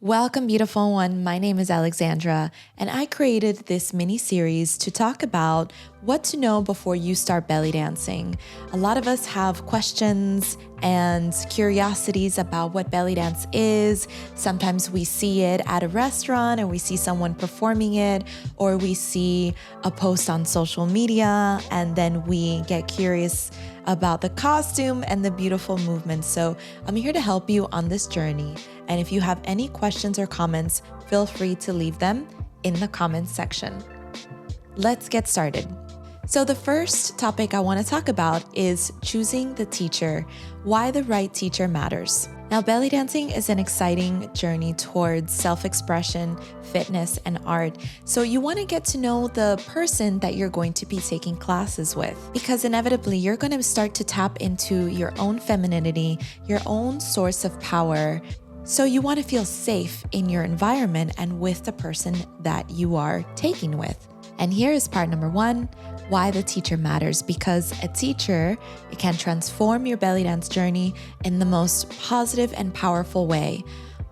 Welcome, beautiful one. My name is Alexandra, and I created this mini series to talk about what to know before you start belly dancing. A lot of us have questions and curiosities about what belly dance is. Sometimes we see it at a restaurant and we see someone performing it, or we see a post on social media and then we get curious about the costume and the beautiful movements. So I'm here to help you on this journey. And if you have any questions or comments, feel free to leave them in the comments section. Let's get started. So the first topic I want to talk about is choosing the teacher, why the right teacher matters. Now, belly dancing is an exciting journey towards self-expression, fitness, and art. So you want to get to know the person that you're going to be taking classes with, because inevitably you're going to start to tap into your own femininity, your own source of power. So you want to feel safe in your environment and with the person that you are taking with. And here is part number one, why the teacher matters. Because a teacher, it can transform your belly dance journey in the most positive and powerful way.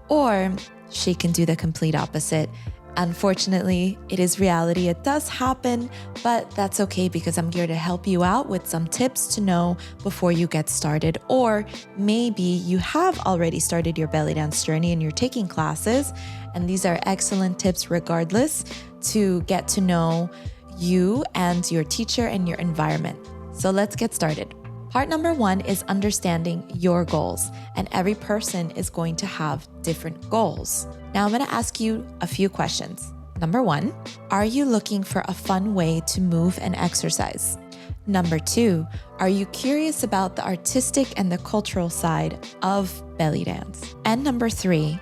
Or she can do the complete opposite. Unfortunately, it is reality. It does happen, but that's okay because I'm here to help you out with some tips to know before you get started. Or maybe you have already started your belly dance journey and you're taking classes, and these are excellent tips regardless to get to know you and your teacher and your environment. So let's get started. Part number one is understanding your goals, and every person is going to have different goals. Now I'm going to ask you a few questions. Number one, are you looking for a fun way to move and exercise? Number two, are you curious about the artistic and the cultural side of belly dance? And number three,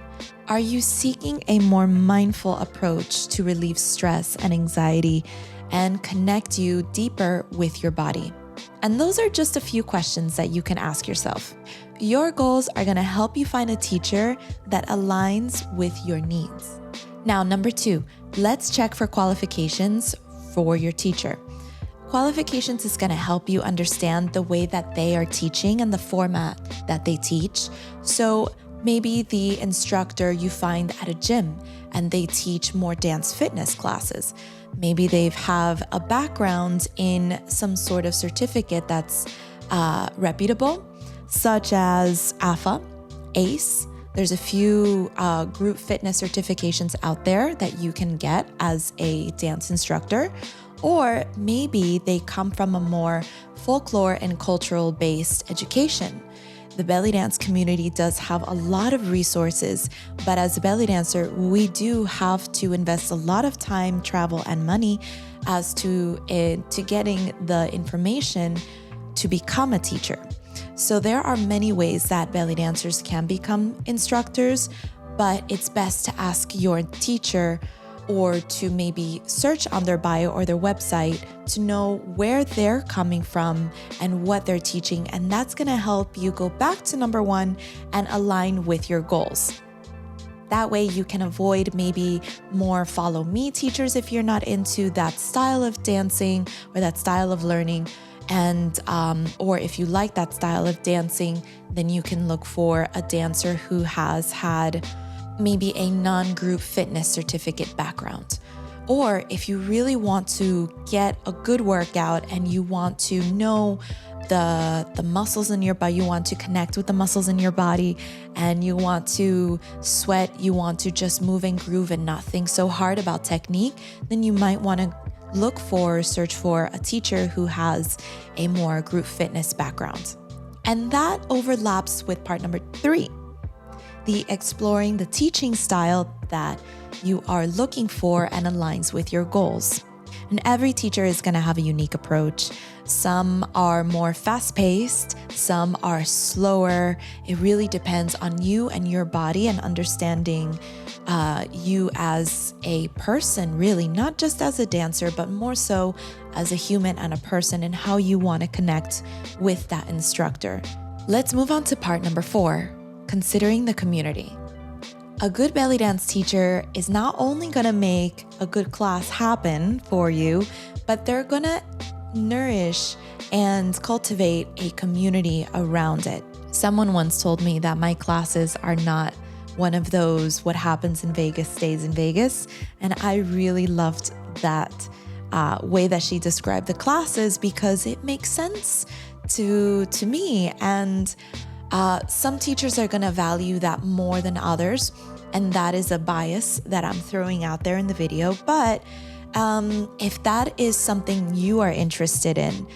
are you seeking a more mindful approach to relieve stress and anxiety and connect you deeper with your body? And those are just a few questions that you can ask yourself. Your goals are going to help you find a teacher that aligns with your needs. Now, number two, let's check for qualifications for your teacher. Qualifications is going to help you understand the way that they are teaching and the format that they teach. So maybe the instructor you find at a gym and they teach more dance fitness classes. Maybe they have a background in some sort of certificate that's reputable, such as AFA, ACE. There's a few group fitness certifications out there that you can get as a dance instructor. Or maybe they come from a more folklore and cultural based education. The belly dance community does have a lot of resources, but as a belly dancer, we do have to invest a lot of time, travel, and money as to getting the information to become a teacher. So there are many ways that belly dancers can become instructors, but it's best to ask your teacher or to maybe search on their bio or their website to know where they're coming from and what they're teaching. And that's going to help you go back to number one and align with your goals. That way you can avoid maybe more follow me teachers if you're not into that style of dancing or that style of learning. And or if you like that style of dancing, then you can look for a dancer who has had maybe a non-group fitness certificate background. Or if you really want to get a good workout and you want to know the muscles in your body, you want to connect with the muscles in your body, and you want to sweat, you want to just move and groove and not think so hard about technique, then you might want to search for a teacher who has a more group fitness background. And that overlaps with part number three, the exploring the teaching style that you are looking for and aligns with your goals. And every teacher is going to have a unique approach. Some are more fast-paced, some are slower. It really depends on you and your body and understanding you as a person, really, not just as a dancer, but more so as a human and a person, and how you want to connect with that instructor. Let's move on to part number four, considering the community. A good belly dance teacher is not only going to make a good class happen for you, but they're going to nourish and cultivate a community around it. Someone once told me that my classes are not one of those what happens in Vegas stays in Vegas. And I really loved that way that she described the classes because it makes sense to me. And some teachers are going to value that more than others. And that is a bias that I'm throwing out there in the video. But if that is something you are interested in,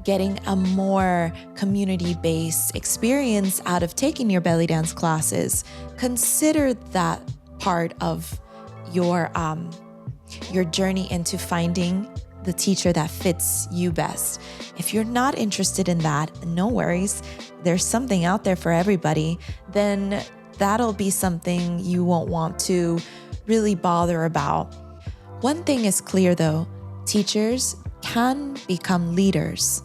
getting a more community-based experience out of taking your belly dance classes, consider that part of your journey into finding the teacher that fits you best. If you're not interested in that, no worries. There's something out there for everybody. Then that'll be something you won't want to really bother about. One thing is clear though, teachers can become leaders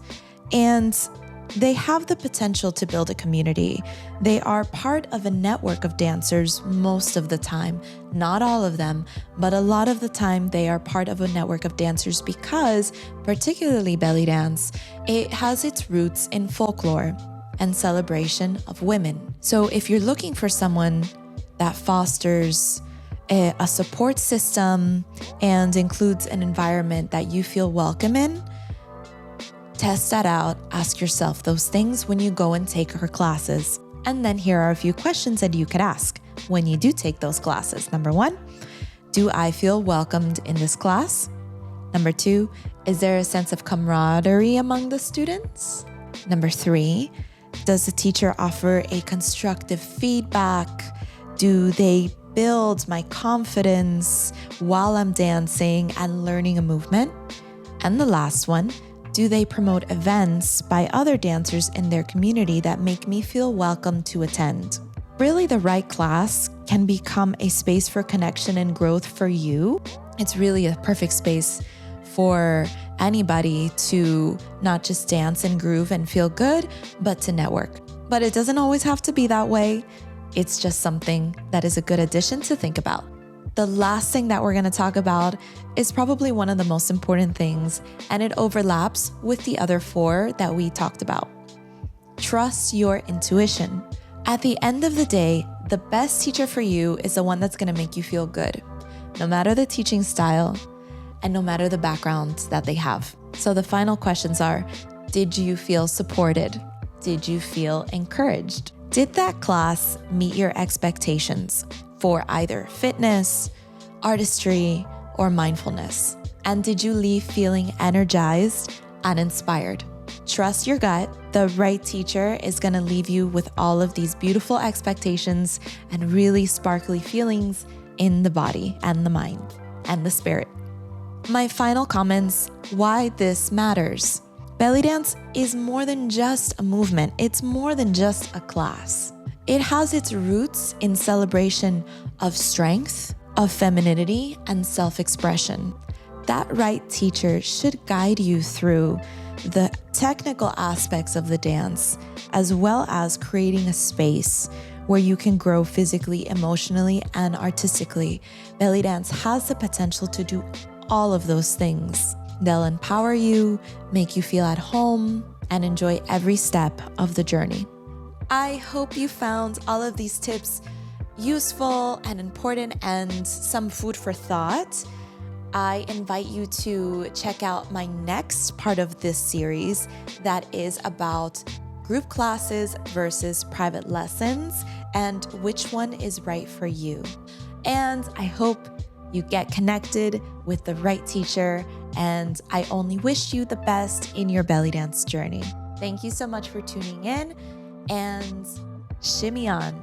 and they have the potential to build a community. They are part of a network of dancers most of the time. Not all of them, but a lot of the time they are part of a network of dancers because, particularly belly dance, it has its roots in folklore and celebration of women. So if you're looking for someone that fosters a support system and includes an environment that you feel welcome in, test that out. Ask yourself those things when you go and take her classes. And then here are a few questions that you could ask when you do take those classes. Number 1, do I feel welcomed in this class? Number 2, is there a sense of camaraderie among the students? Number 3, does the teacher offer a constructive feedback? Do they build my confidence while I'm dancing and learning a movement? And the last one, do they promote events by other dancers in their community that make me feel welcome to attend? Really, the right class can become a space for connection and growth for you. It's really a perfect space for anybody to not just dance and groove and feel good, but to network. But it doesn't always have to be that way. It's just something that is a good addition to think about. The last thing that we're going to talk about is probably one of the most important things, and it overlaps with the other 4 that we talked about. Trust your intuition. At the end of the day, the best teacher for you is the one that's going to make you feel good, no matter the teaching style and no matter the background that they have. So the final questions are, did you feel supported? Did you feel encouraged? Did that class meet your expectations for either fitness, artistry, or mindfulness? And did you leave feeling energized and inspired? Trust your gut. The right teacher is going to leave you with all of these beautiful expectations and really sparkly feelings in the body and the mind and the spirit. My final comments, why this matters. Belly dance is more than just a movement. It's more than just a class. It has its roots in celebration of strength, of femininity, and self-expression. That right teacher should guide you through the technical aspects of the dance, as well as creating a space where you can grow physically, emotionally, and artistically. Belly dance has the potential to do all of those things. They'll empower you, make you feel at home, and enjoy every step of the journey. I hope you found all of these tips useful and important and some food for thought. I invite you to check out my next part of this series that is about group classes versus private lessons and which one is right for you. And I hope you get connected with the right teacher, and I only wish you the best in your belly dance journey. Thank you so much for tuning in, and shimmy on.